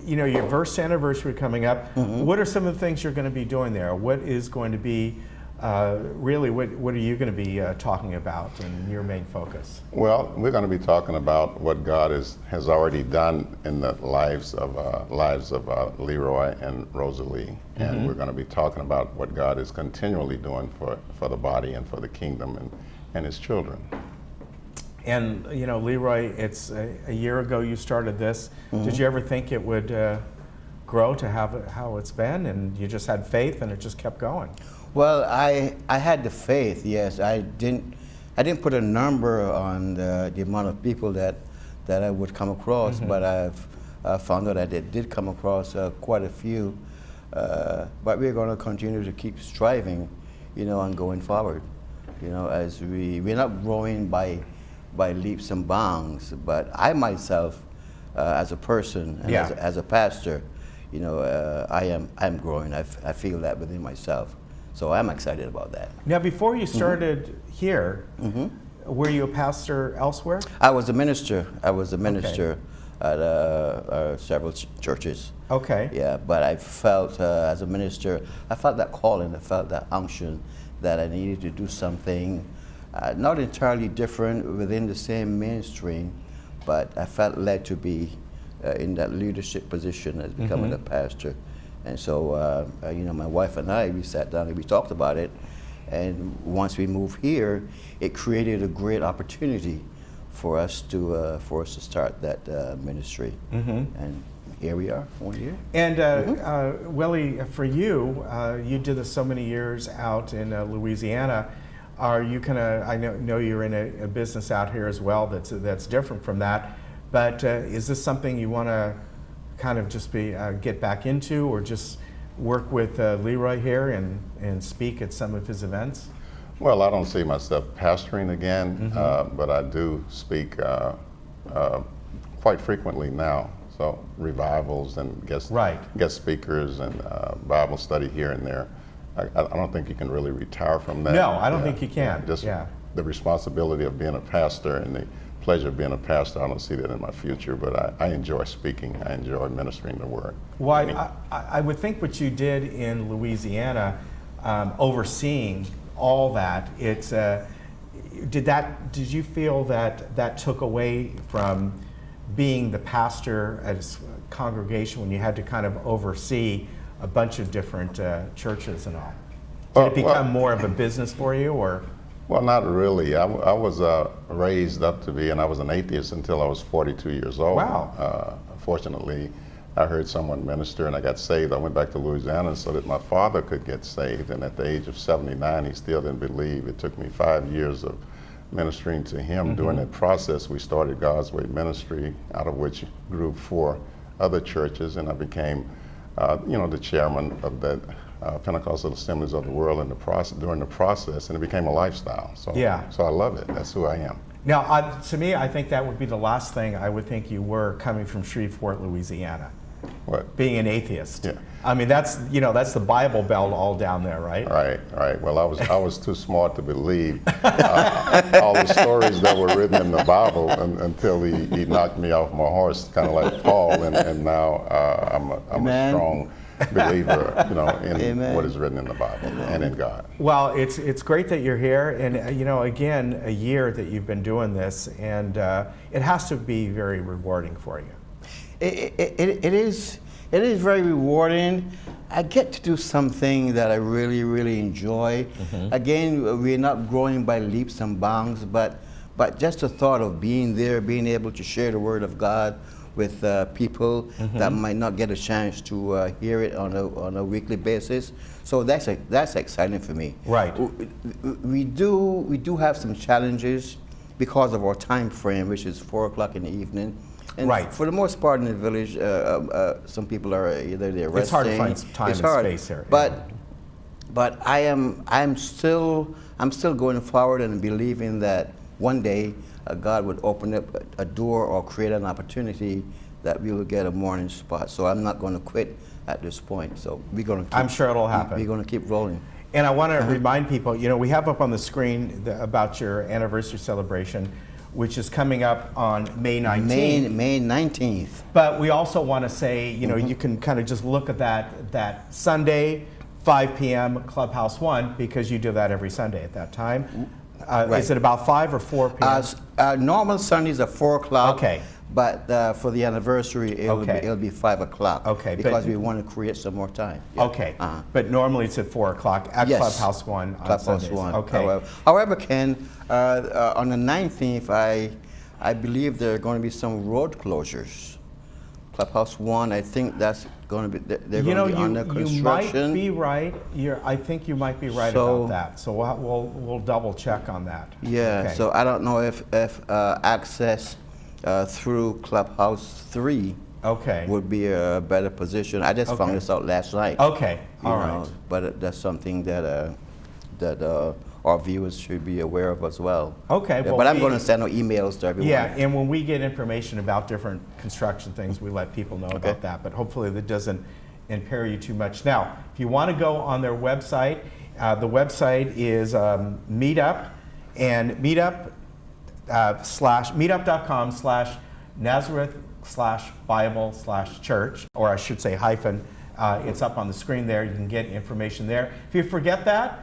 your first anniversary coming up. Mm-hmm. What are some of the things you're going to be doing there? What is going to be what are you going to be talking about and your main focus? Well, we're going to be talking about what God has already done in the lives of Leroy and Rosalie, and we're going to be talking about what God is continually doing for the body and for the kingdom and His children. And Leroy, it's a year ago you started this. Did you ever think it would grow to have how it's been, and you just had faith and it just kept going? Well, I had the faith, yes. I didn't put a number on the amount of people that I would come across, but I've found out that I did come across quite a few. But we're going to continue to keep striving, and going forward. As we're not growing by leaps and bounds, but I myself, as a person and as a pastor, I'm growing. I feel that within myself. So I'm excited about that. Now, before you started here, were you a pastor elsewhere? I was a minister. At several churches. Okay. Yeah, but I felt as a minister, I felt that calling, I felt that unction that I needed to do something not entirely different within the same mainstream, but I felt led to be in that leadership position as becoming a pastor. And so, my wife and I, we sat down and we talked about it. And once we moved here, it created a great opportunity for us to start that ministry. And here we are, 1 year. And Willie, for you, you did this so many years out in Louisiana. Are you I know you're in a business out here as well that's different from that. But is this something you want to kind of just get back into, or just work with Leroy here and speak at some of his events? Well, I don't see myself pastoring again, but I do speak quite frequently now. So revivals and guest speakers and Bible study here and there. I don't think you can really retire from that. No, I don't think you can. The responsibility of being a pastor and the pleasure of being a pastor, I don't see that in my future, but I enjoy speaking. I enjoy ministering the word. Well, I would think what you did in Louisiana, overseeing all that, did you feel that took away from being the pastor at a congregation when you had to kind of oversee a bunch of different churches and all? Did it become more of a business for you, or? Well, not really. I was raised up to be, and I was an atheist until I was 42 years old. Wow. Fortunately, I heard someone minister and I got saved. I went back to Louisiana so that my father could get saved, and at the age of 79, he still didn't believe. It took me 5 years of ministering to him. During that process, we started God's Way Ministry, out of which grew 4 other churches, and I became, the chairman of the Pentecostal Assemblies of the World during the process, and it became a lifestyle. So, yeah. So I love it. That's who I am. Now, to me, I think that would be the last thing I would think you were coming from Shreveport, Louisiana. What? Being an atheist. Yeah. I mean, that's the Bible Belt all down there, right? Right. Well, I was too smart to believe all the stories that were written in the Bible until he knocked me off my horse, kind of like Paul, and now I'm a strong believer, in Amen. what is written in the Bible and in God. Well, it's great that you're here, and again, a year that you've been doing this, and it has to be very rewarding for you. It is very rewarding. I get to do something that I really, really enjoy. Again, we're not growing by leaps and bounds, but just the thought of being there, being able to share the Word of God with people that might not get a chance to hear it on a weekly basis. So that's exciting for me. Right. We do have some challenges because of our time frame, which is 4 o'clock in the evening. And right. For the most part in the village, some people are either they're resting. It's hard to find some time and space here. But I'm still going forward and believing that one day God would open up a door or create an opportunity that we will get a morning spot. So I'm not going to quit at this point. So we're going to. I'm sure it'll happen. We're going to keep rolling. And I want to remind people, we have up on the screen about your anniversary celebration, which is coming up on May 19th. May 19th. But we also want to say, you can kind of just look at that Sunday, 5 p.m. Clubhouse 1, because you do that every Sunday at that time. Right. Is it about 5 or 4 p.m.? Normal Sundays are 4 o'clock. Okay. But for the anniversary, it'll be 5 o'clock. Okay. Because we want to create some more time. Yeah. Okay. But normally it's at 4 o'clock at Clubhouse 1 on Clubhouse Sundays. 1. Okay. However, Ken, on the 19th, I believe there are going to be some road closures. Clubhouse 1, I think that's going to be, they're going to be under construction. You might be right. I think you might be right about that. So we'll double check on that. Yeah, okay. So I don't know if access through Clubhouse 3 would be a better position. I just found this out last night. Okay, all right. But that's something that our viewers should be aware of as well. Okay. Yeah, but I'm going to send out emails to everyone. Yeah, and when we get information about different construction things, we let people know about that. But hopefully that doesn't impair you too much. Now, if you want to go on their website, the website is Meetup, and meetup.com/Nazareth/Bible/church, or I should say hyphen. It's up on the screen there. You can get information there. If you forget that,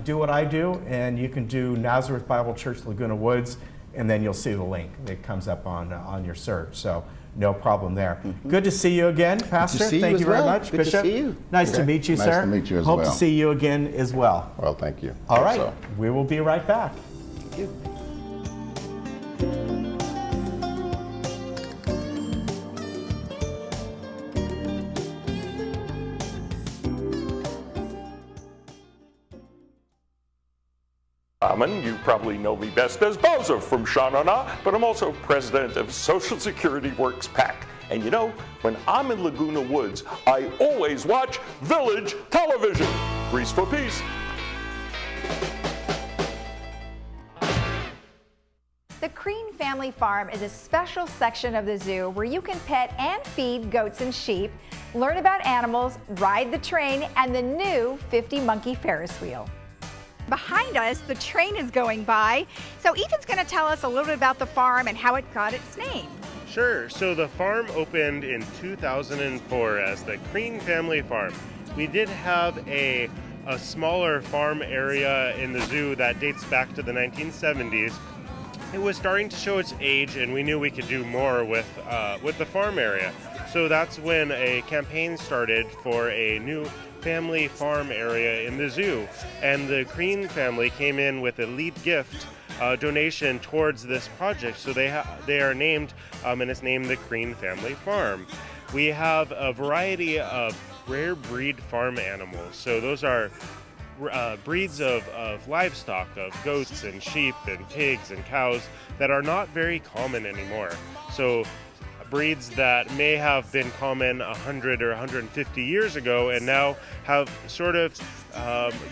do what I do, and you can do Nazareth Bible Church Laguna Woods, and then you'll see the link that comes up on your search. So no problem there. Good to see you again, Pastor. Thank you very much, Bishop. Good to see you. Nice to meet you, sir. Nice to meet you as well. Hope to see you again as well. Well, thank you. All right, we will be right back. Thank you. You probably know me best as Bowser from Sha-Na-Na, but I'm also president of Social Security Works PAC. And when I'm in Laguna Woods, I always watch Village Television. Grease for peace. The Crean Family Farm is a special section of the zoo where you can pet and feed goats and sheep, learn about animals, ride the train, and the new 50 monkey Ferris wheel. Behind us, the train is going by, so Ethan's going to tell us a little bit about the farm and how it got its name. Sure. So the farm opened in 2004 as the Crean Family Farm. We did have a smaller farm area in the zoo that dates back to the 1970s. It was starting to show its age, and we knew we could do more with the farm area. So that's when a campaign started for a new family farm area in the zoo. And the Green family came in with a lead gift donation towards this project. So they are named, and it's named the Green Family Farm. We have a variety of rare breed farm animals. So those are breeds of livestock, of goats and sheep and pigs and cows that are not very common anymore. So breeds that may have been common 100 or 150 years ago and now have sort of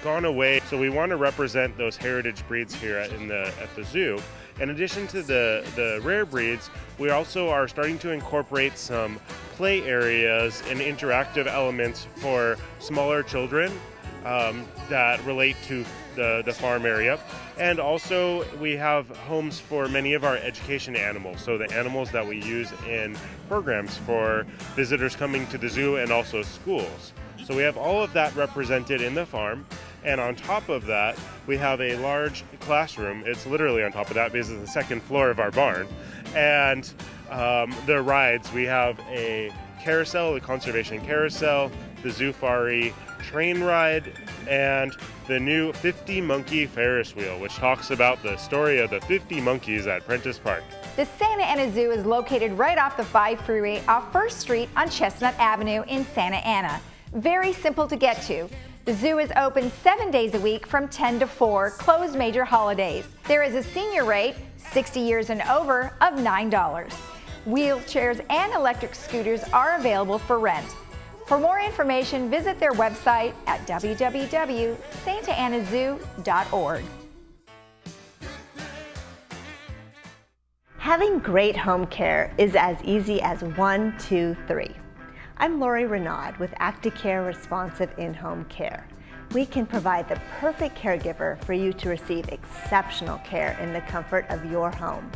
gone away. So we want to represent those heritage breeds here at the zoo. In addition to the rare breeds, we also are starting to incorporate some play areas and interactive elements for smaller children that relate to the farm area. And also we have homes for many of our education animals, so the animals that we use in programs for visitors coming to the zoo and also schools. So we have all of that represented in the farm. And on top of that, we have a large classroom. It's literally on top of that because it's the second floor of our barn. And the rides, we have a carousel, the conservation carousel, the Zoofari train ride, and the new 50 Monkey Ferris wheel, which talks about the story of the 50 monkeys at Prentice Park. The Santa Ana Zoo is located right off the 5 freeway off 1st Street on Chestnut Avenue in Santa Ana. Very simple to get to. The zoo is open 7 days a week from 10 to 4, closed major holidays. There is a senior rate, 60 years and over, of $9. Wheelchairs and electric scooters are available for rent. For more information, visit their website at www.santaanazoo.org. Having great home care is as easy as 1, 2, 3. I'm Lori Renaud with ActiCare Responsive In-Home Care. We can provide the perfect caregiver for you to receive exceptional care in the comfort of your home.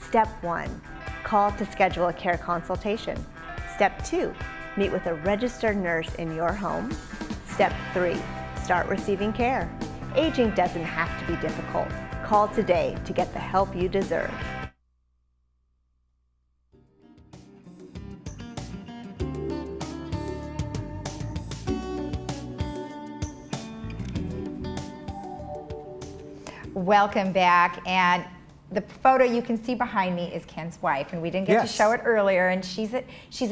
Step 1, call to schedule a care consultation. Step 2, meet with a registered nurse in your home. Step 3, start receiving care. Aging doesn't have to be difficult. Call today to get the help you deserve. Welcome back, and the photo you can see behind me is Ken's wife, and we didn't get to show it earlier, and she's a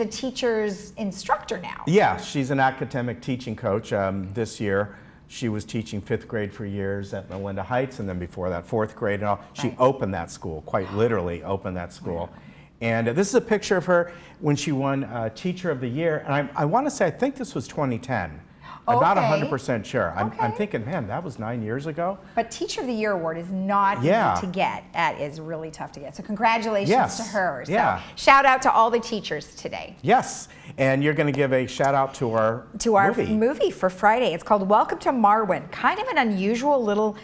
teacher's instructor now. Yeah, she's an academic teaching coach. This year she was teaching 5th grade for years at Melinda Heights, and then before that 4th grade and all. She opened that school, quite literally opened that school. And this is a picture of her when she won Teacher of the Year, and I want to say, I think this was 2010. I'm not 100% sure. I'm thinking, man, that was 9 years ago. But Teacher of the Year award is not easy to get. That is really tough to get. So congratulations to her. So shout out to all the teachers today. Yes, and you're going to give a shout out to our movie for Friday. It's called Welcome to Marwin. Kind of an unusual little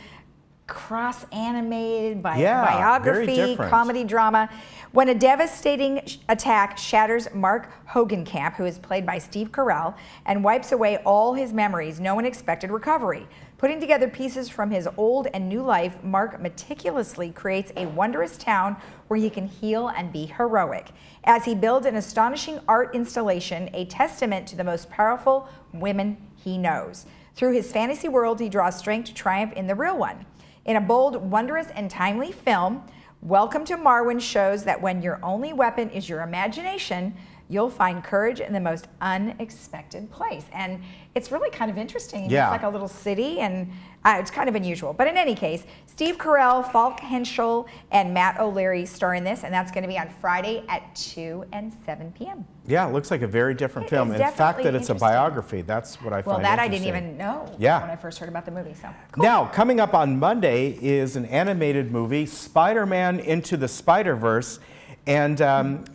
cross-animated biography, comedy drama. When a devastating attack shatters Mark Hogenkamp, who is played by Steve Carell, and wipes away all his memories, no one expected recovery. Putting together pieces from his old and new life, Mark meticulously creates a wondrous town where he can heal and be heroic, as he builds an astonishing art installation, a testament to the most powerful women he knows. Through his fantasy world, he draws strength to triumph in the real one. In a bold, wondrous, and timely film, Welcome to Marwin shows that when your only weapon is your imagination, you'll find courage in the most unexpected place. And it's really kind of interesting. It's like a little city, and it's kind of unusual. But in any case, Steve Carell, Falk Henschel, and Matt O'Leary star in this, and that's going to be on Friday at 2 and 7 p.m. Yeah, it looks like a very different film. And the fact that it's a biography, that's what I find Well, that I interesting. didn't even know when I first heard about the movie. So cool. Now, coming up on Monday is an animated movie, Spider-Man Into the Spider-Verse. And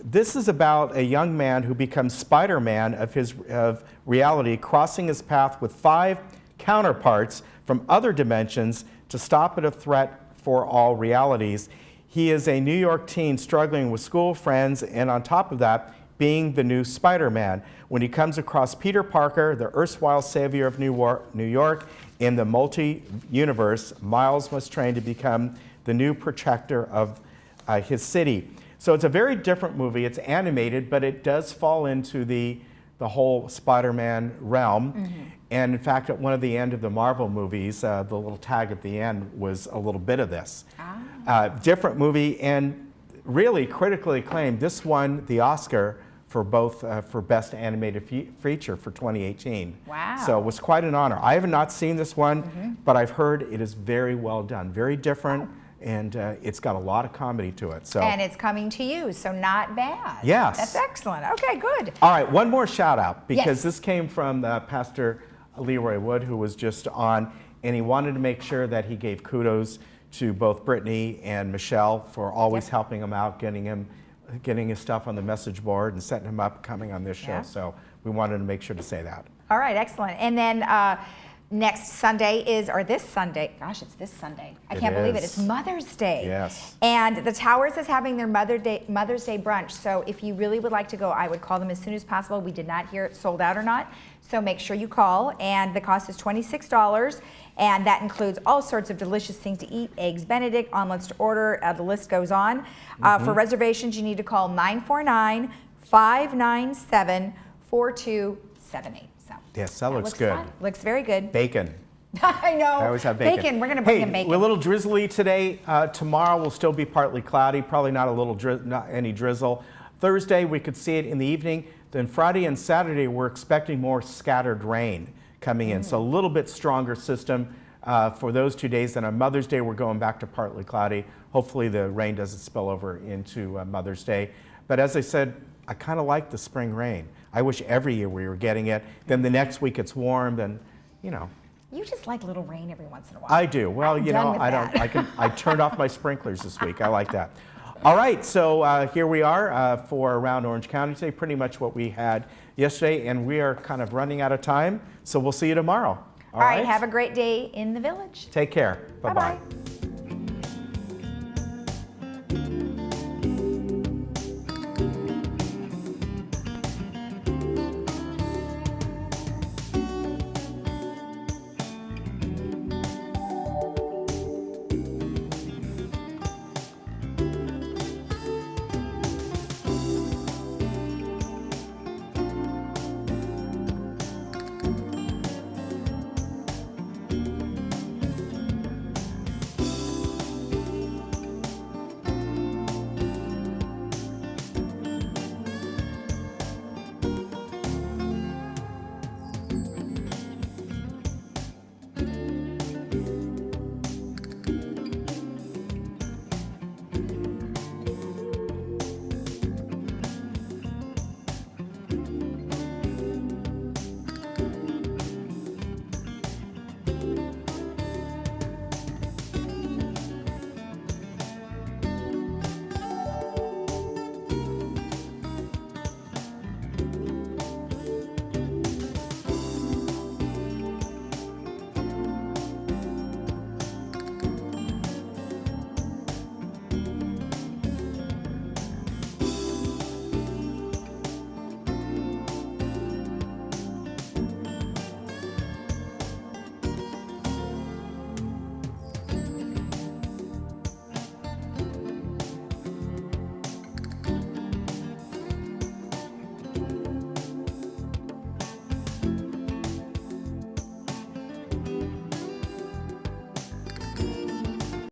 this is about a young man who becomes Spider-Man of reality, crossing his path with 5 counterparts from other dimensions to stop at a threat for all realities. He is a New York teen struggling with school friends, and on top of that, being the new Spider-Man. When he comes across Peter Parker, the erstwhile savior of New York, in the multi-universe, Miles must train to become the new protector of his city. So it's a very different movie. It's animated, but it does fall into the whole Spider-Man realm. And in fact, at one of the end of the Marvel movies, the little tag at the end was a little bit of this. Different movie and really critically acclaimed. This won the Oscar for both for Best Animated Feature for 2018. Wow. So it was quite an honor. I have not seen this one, but I've heard it is very well done, very different, and it's got a lot of comedy to it. So. And it's coming to you, so not bad. Yes. That's excellent. Okay, good. All right, one more shout out, because Yes. this came from Pastor Leroy Wood, who was just on, and he wanted to make sure that he gave kudos to both Brittany and Michelle for always helping him out, getting his stuff on the message board and setting him up coming on this show. Yeah. So we wanted to make sure to say that. All right, excellent. And then next Sunday is, or this Sunday, gosh, it's this Sunday. I can't believe it. It's Mother's Day. Yes. And the Towers is having their Mother's Day brunch. So if you really would like to go, I would call them as soon as possible. We did not hear it sold out or not. So make sure you call. And the cost is $26. And that includes all sorts of delicious things to eat, eggs Benedict, omelets to order, the list goes on. For reservations, you need to call 949-597-4278. Yes, that looks good. Fun. Looks very good. Bacon. I know. I always have bacon. Bacon. We're going to bring in bacon. We're a little drizzly today. Tomorrow will still be partly cloudy, probably not any drizzle. Thursday, we could see it in the evening. Then Friday and Saturday, we're expecting more scattered rain coming in. So a little bit stronger system for those 2 days. Then on Mother's Day, we're going back to partly cloudy. Hopefully the rain doesn't spill over into Mother's Day. But as I said, I kind of like the spring rain. I wish every year we were getting it. Then the next week it's warm, then, you know. You just like little rain every once in a while. I do. Well, you know, I turned off my sprinklers this week. I like that. All right, so here we are for Around Orange County today, pretty much what we had yesterday, and we are kind of running out of time, so we'll see you tomorrow. All right, have a great day in the village. Take care. Bye-bye.